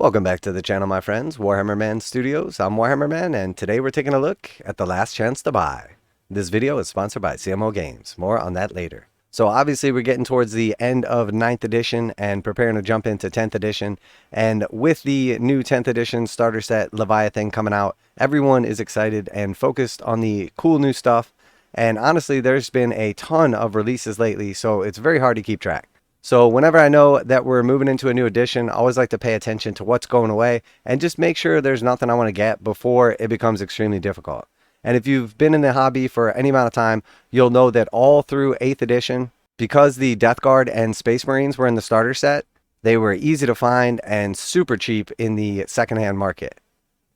Welcome back to the channel, my friends. Warhammer Man Studios. I'm Warhammer Man, and today we're taking a look at The Last Chance to Buy. This video is sponsored by CMO Games. More on that later. So obviously we're getting towards the end of 9th edition and preparing to jump into 10th edition. And with the new 10th edition starter set Leviathan coming out, everyone is excited and focused on the cool new stuff. And honestly, there's been a ton of releases lately, so it's very hard to keep track. So whenever I know that we're moving into a new edition, I always like to pay attention to what's going away and just make sure there's nothing I want to get before it becomes extremely difficult. And if you've been in the hobby for any amount of time, you'll know that all through 8th edition, because the Death Guard and Space Marines were in the starter set, they were easy to find and super cheap in the secondhand market.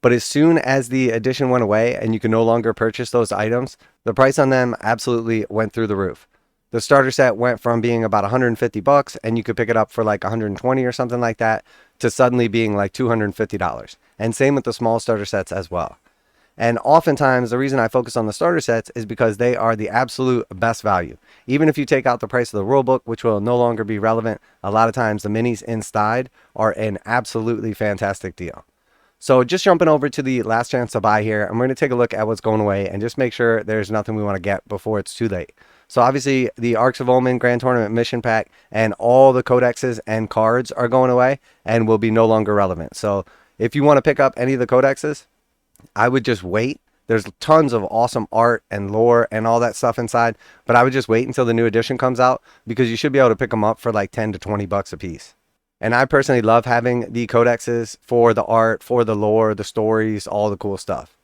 But as soon as the edition went away and you could no longer purchase those items, the price on them absolutely went through the roof. The starter set went from being about 150 bucks and you could pick it up for like 120 or something like that to suddenly being like $250. And same with the small starter sets as well. And oftentimes the reason I focus on the starter sets is because they are the absolute best value. Even if you take out the price of the rulebook, which will no longer be relevant, a lot of times the minis inside are an absolutely fantastic deal. So just jumping over to the last chance to buy here, I'm going to take a look at what's going away and just make sure there's nothing we want to get before it's too late. So obviously the Arks of Omen Grand Tournament Mission Pack and all the codexes and cards are going away and will be no longer relevant. So if you want to pick up any of the codexes, I would just wait. There's tons of awesome art and lore and all that stuff inside, but I would just wait until the new edition comes out because you should be able to pick them up for like 10 to 20 bucks a piece. And I personally love having the codexes for the art, for the lore, the stories, all the cool stuff.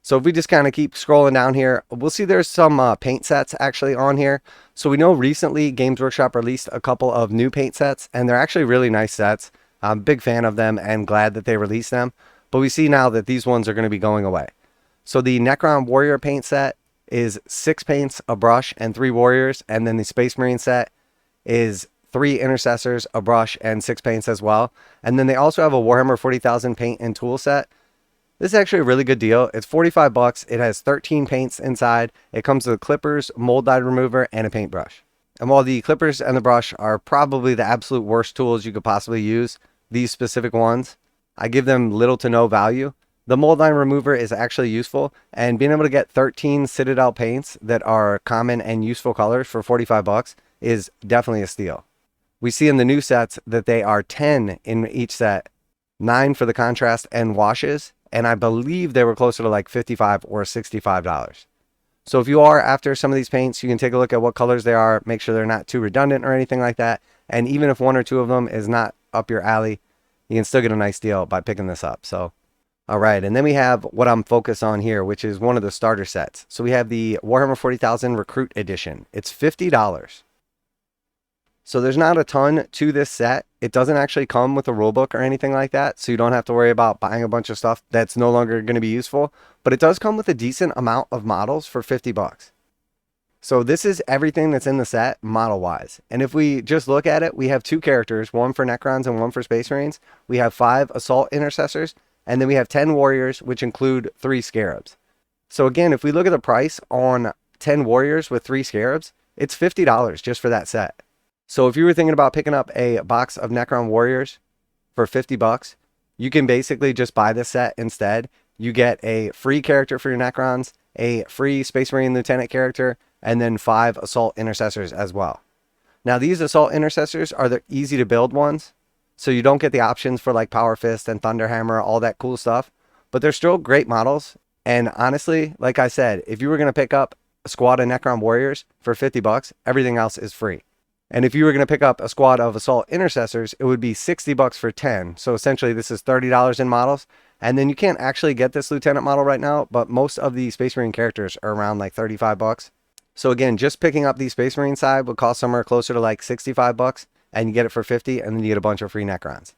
So if we just kind of keep scrolling down here, we'll see there's some paint sets actually on here. So we know recently Games Workshop released a couple of new paint sets, and they're actually really nice sets. I'm a big fan of them and glad that they released them. But we see now that these ones are going to be going away. So the Necron Warrior paint set is 6 paints, a brush, and 3 warriors. And then the Space Marine set is 3 intercessors, a brush, and 6 paints as well. And then they also have a Warhammer 40,000 paint and tool set. This is actually a really good deal. It's 45 bucks. It has 13 paints inside. It comes with clippers, mold dye remover, and a paintbrush. And while the clippers and the brush are probably the absolute worst tools you could possibly use, these specific ones, I give them little to no value. The mold line remover is actually useful, and being able to get 13 Citadel paints that are common and useful colors for 45 bucks is definitely a steal. We see in the new sets that they are 10 in each set, 9 for the contrast and washes, and I believe they were closer to like $55 or $65. So if you are after some of these paints, you can take a look at what colors they are, make sure they're not too redundant or anything like that. And even if 1 or 2 of them is not up your alley, you can still get a nice deal by picking this up. So, all right. And then we have what I'm focused on here, which is one of the starter sets. So we have the Warhammer 40,000 Recruit Edition. It's $50. So there's not a ton to this set. It doesn't actually come with a rulebook or anything like that, so you don't have to worry about buying a bunch of stuff that's no longer going to be useful. But it does come with a decent amount of models for 50 bucks. So this is everything that's in the set model-wise. And if we just look at it, we have 2 characters, 1 for Necrons and 1 for Space Marines. We have 5 Assault Intercessors, and then we have 10 Warriors, which include 3 Scarabs. So again, if we look at the price on 10 Warriors with 3 Scarabs, it's $50 just for that set. So if you were thinking about picking up a box of Necron Warriors for 50 bucks, you can basically just buy this set instead. You get a free character for your Necrons, a free Space Marine Lieutenant character, and then 5 Assault Intercessors as well. Now these Assault Intercessors are the easy to build ones, so you don't get the options for like Power Fist and Thunderhammer, all that cool stuff, but they're still great models. And honestly, like I said, if you were going to pick up a squad of Necron Warriors for 50 bucks, everything else is free. And if you were going to pick up a squad of Assault Intercessors, it would be 60 bucks for 10. So essentially this is $30 in models. And then you can't actually get this Lieutenant model right now, but most of the Space Marine characters are around like 35 bucks. So again, just picking up the Space Marine side would cost somewhere closer to like 65 bucks, and you get it for 50, and then you get a bunch of free Necrons.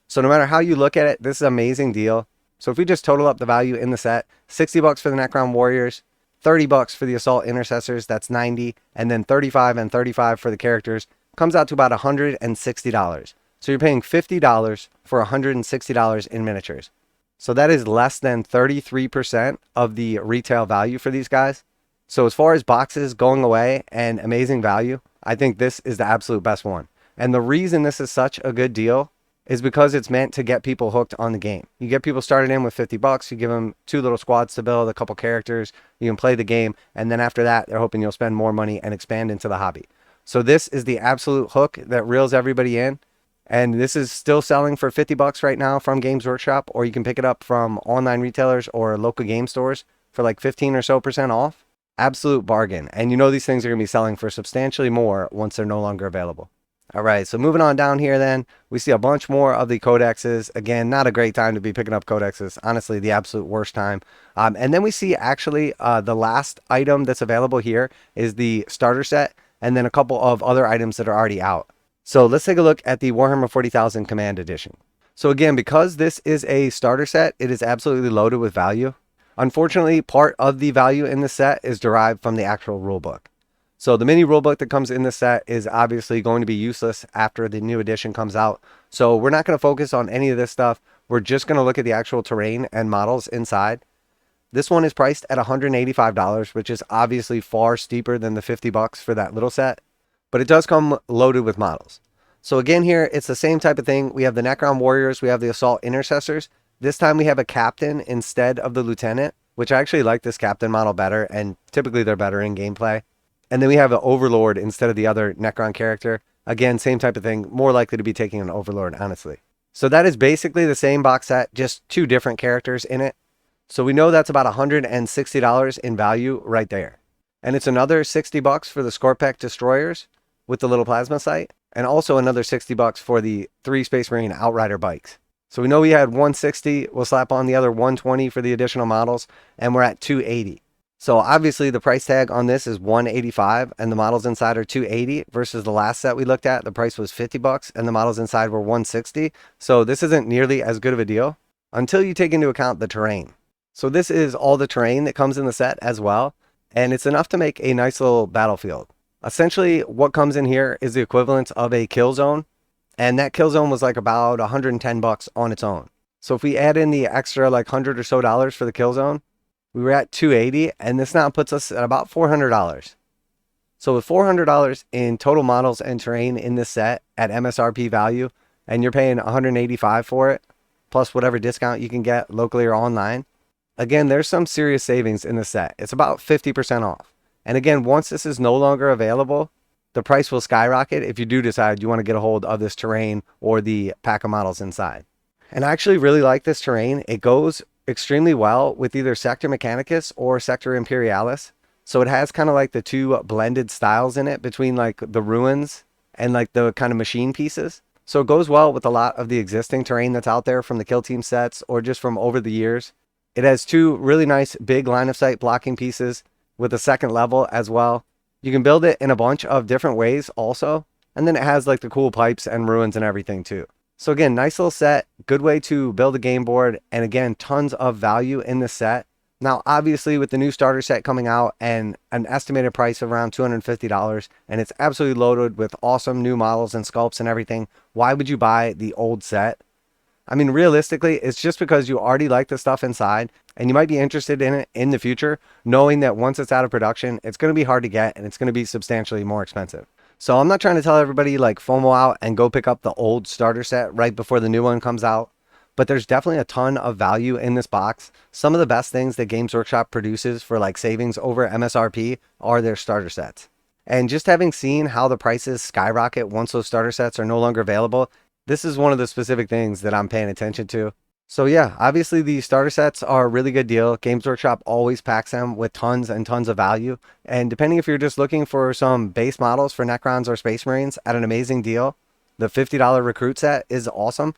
So no matter how you look at it, this is an amazing deal. So if we just total up the value in the set, 60 bucks for the Necron Warriors, 30 bucks for the Assault Intercessors, that's 90, and then 35 and 35 for the characters, comes out to about $160. So you're paying $50 for $160 in miniatures. So that is less than 33% of the retail value for these guys. So as far as boxes going away and amazing value, I think this is the absolute best one. And the reason this is such a good deal is because it's meant to get people hooked on the game. You get people started in with 50 bucks, you give them 2 little squads to build, a couple characters, you can play the game, and then after that, they're hoping you'll spend more money and expand into the hobby. So this is the absolute hook that reels everybody in. And this is still selling for 50 bucks right now from Games Workshop, or you can pick it up from online retailers or local game stores for like 15% or so off. Absolute bargain. And you know these things are going to be selling for substantially more once they're no longer available. All right, so moving on down here then, we see a bunch more of the codexes. Again, not a great time to be picking up codexes. Honestly, the absolute worst time. And then we see actually the last item that's available here is the starter set, and then a couple of other items that are already out. So let's take a look at the Warhammer 40,000 Command Edition. So again, because this is a starter set, it is absolutely loaded with value. Unfortunately, part of the value in the set is derived from the actual rulebook. So the mini rulebook that comes in the set is obviously going to be useless after the new edition comes out. So we're not going to focus on any of this stuff. We're just going to look at the actual terrain and models inside. This one is priced at $185, which is obviously far steeper than the 50 bucks for that little set. But it does come loaded with models. So again here, it's the same type of thing. We have the Necron Warriors, we have the Assault Intercessors. This time we have a Captain instead of the Lieutenant, which I actually like this Captain model better, and typically they're better in gameplay. And then we have an Overlord instead of the other Necron character. Again, same type of thing, more likely to be taking an Overlord, honestly. So that is basically the same box set, just 2 different characters in it. So we know that's about $160 in value right there. And it's another 60 bucks for the Scorpek Destroyers with the little plasma sight, and also another 60 bucks for the 3 Space Marine Outrider bikes. So we know we had 160, we'll slap on the other 120 for the additional models, and we're at 280. So obviously the price tag on this is 185, and the models inside are 280 versus the last set we looked at, the price was 50 bucks and the models inside were 160. So this isn't nearly as good of a deal until you take into account the terrain. So this is all the terrain that comes in the set as well, and it's enough to make a nice little battlefield. Essentially, what comes in here is the equivalent of a kill zone, and that kill zone was like about 110 bucks on its own. So if we add in the extra like $100 or so for the kill zone, we were at 280, and this now puts us at about $400. So with $400 in total models and terrain in this set at MSRP value, and you're paying $185 for it, plus whatever discount you can get locally or online, again, there's some serious savings in the set. It's about 50% off. And again, once this is no longer available, the price will skyrocket if you do decide you want to get a hold of this terrain or the pack of models inside. And I actually really like this terrain. It goes extremely well with either Sector Mechanicus or Sector Imperialis. So it has kind of like the 2 blended styles in it between like the ruins and like the kind of machine pieces. So it goes well with a lot of the existing terrain that's out there from the Kill Team sets or just from over the years. It has 2 really nice big line of sight blocking pieces with a second level as well. You can build it in a bunch of different ways also. And then it has like the cool pipes and ruins and everything too. So again, nice little set, good way to build a game board. And again, tons of value in this set. Now, obviously with the new starter set coming out and an estimated price of around $250, and it's absolutely loaded with awesome new models and sculpts and everything, why would you buy the old set? I mean, realistically, it's just because you already like the stuff inside and you might be interested in it in the future, knowing that once it's out of production, it's going to be hard to get and it's going to be substantially more expensive. So I'm not trying to tell everybody like FOMO out and go pick up the old starter set right before the new one comes out, but there's definitely a ton of value in this box. Some of the best things that Games Workshop produces for like savings over MSRP are their starter sets. And just having seen how the prices skyrocket once those starter sets are no longer available, this is one of the specific things that I'm paying attention to. So yeah, obviously the starter sets are a really good deal. Games Workshop always packs them with tons and tons of value. And depending if you're just looking for some base models for Necrons or Space Marines at an amazing deal, the $50 recruit set is awesome.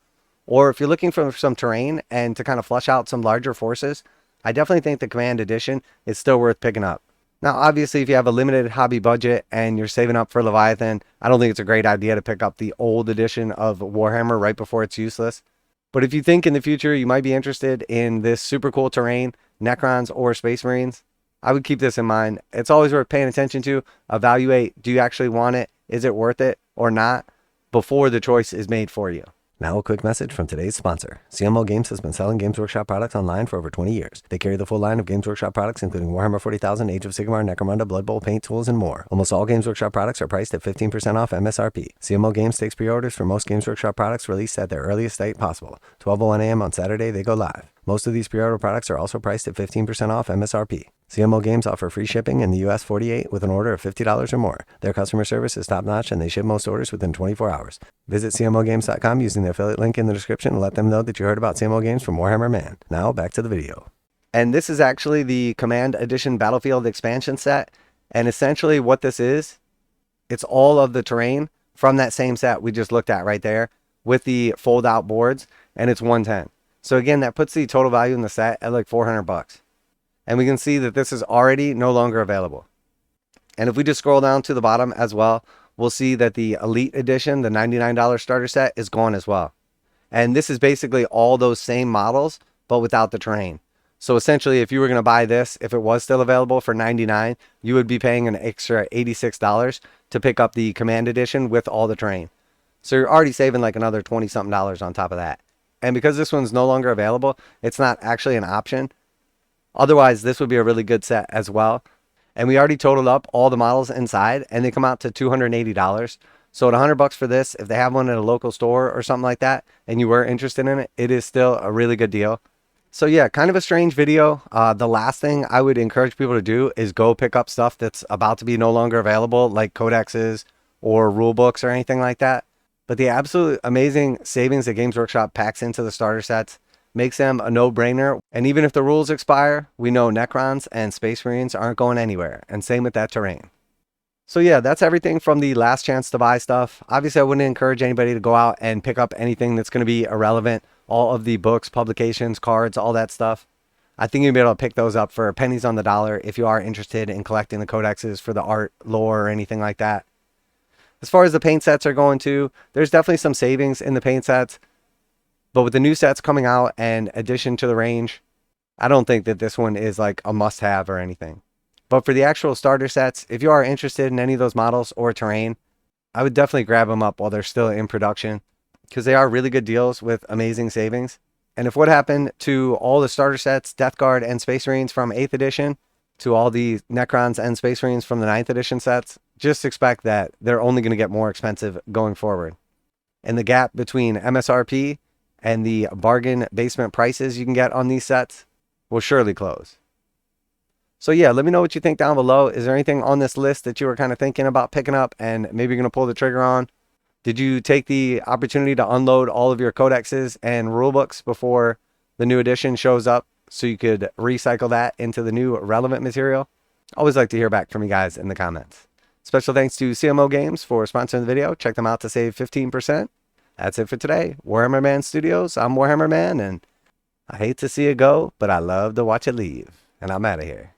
Or if you're looking for some terrain and to kind of flush out some larger forces, I definitely think the Command Edition is still worth picking up. Now, obviously, if you have a limited hobby budget and you're saving up for Leviathan, I don't think it's a great idea to pick up the old edition of Warhammer right before it's useless. But if you think in the future you might be interested in this super cool terrain, Necrons or Space Marines, I would keep this in mind. It's always worth paying attention to. Evaluate, do you actually want it? Is it worth it or not? Before the choice is made for you. Now a quick message from today's sponsor. CMO Games has been selling Games Workshop products online for over 20 years. They carry the full line of Games Workshop products, including Warhammer 40,000, Age of Sigmar, Necromunda, Blood Bowl, paint tools, and more. Almost all Games Workshop products are priced at 15% off MSRP. CMO Games takes pre-orders for most Games Workshop products released at their earliest date possible. 12:01 a.m. on Saturday, they go live. Most of these pre-order products are also priced at 15% off MSRP. CMO Games offer free shipping in the US 48 with an order of $50 or more. Their customer service is top-notch and they ship most orders within 24 hours. Visit CMOGames.com using the affiliate link in the description and let them know that you heard about CMO Games from Warhammer Man. Now, back to the video. And this is actually the Command Edition Battlefield expansion set. And essentially what this is, it's all of the terrain from that same set we just looked at right there with the fold-out boards, and it's 110. So again, that puts the total value in the set at like $400. And we can see that this is already no longer available. And if we just scroll down to the bottom as well, we'll see that the Elite Edition, the $99 starter set, is gone as well. And this is basically all those same models, but without the terrain. So essentially, if you were going to buy this, if it was still available for $99, you would be paying an extra $86 to pick up the Command Edition with all the terrain. So you're already saving like another $20-something on top of that. And because this one's no longer available, it's not actually an option. Otherwise, this would be a really good set as well. And we already totaled up all the models inside, and they come out to $280. So at $100 for this, if they have one at a local store or something like that, and you were interested in it, it is still a really good deal. So yeah, kind of a strange video. The last thing I would encourage people to do is go pick up stuff that's about to be no longer available, like codexes or rule books or anything like that. But the absolute amazing savings that Games Workshop packs into the starter sets makes them a no-brainer. And even if the rules expire, we know Necrons and Space Marines aren't going anywhere. And same with that terrain. So yeah, that's everything from the last chance to buy stuff. Obviously, I wouldn't encourage anybody to go out and pick up anything that's going to be irrelevant. All of the books, publications, cards, all that stuff. I think you'll be able to pick those up for pennies on the dollar if you are interested in collecting the codexes for the art, lore, or anything like that. As far as the paint sets are going to, there's definitely some savings in the paint sets. But with the new sets coming out and addition to the range, I don't think that this one is like a must-have or anything. But for the actual starter sets, if you are interested in any of those models or terrain, I would definitely grab them up while they're still in production, because they are really good deals with amazing savings. And if what happened to all the starter sets, Death Guard and Space Marines from 8th edition, to all the Necrons and Space Marines from the 9th edition sets, just expect that they're only going to get more expensive going forward. And the gap between MSRP and the bargain basement prices you can get on these sets will surely close. So yeah, let me know what you think down below. Is there anything on this list that you were kind of thinking about picking up and maybe you're going to pull the trigger on? Did you take the opportunity to unload all of your codexes and rulebooks before the new edition shows up so you could recycle that into the new relevant material? Always like to hear back from you guys in the comments. Special thanks to CMO Games for sponsoring the video. Check them out to save 15%. That's it for today. Warhammer Man Studios. I'm Warhammer Man, and I hate to see it go, but I love to watch it leave. And I'm out of here.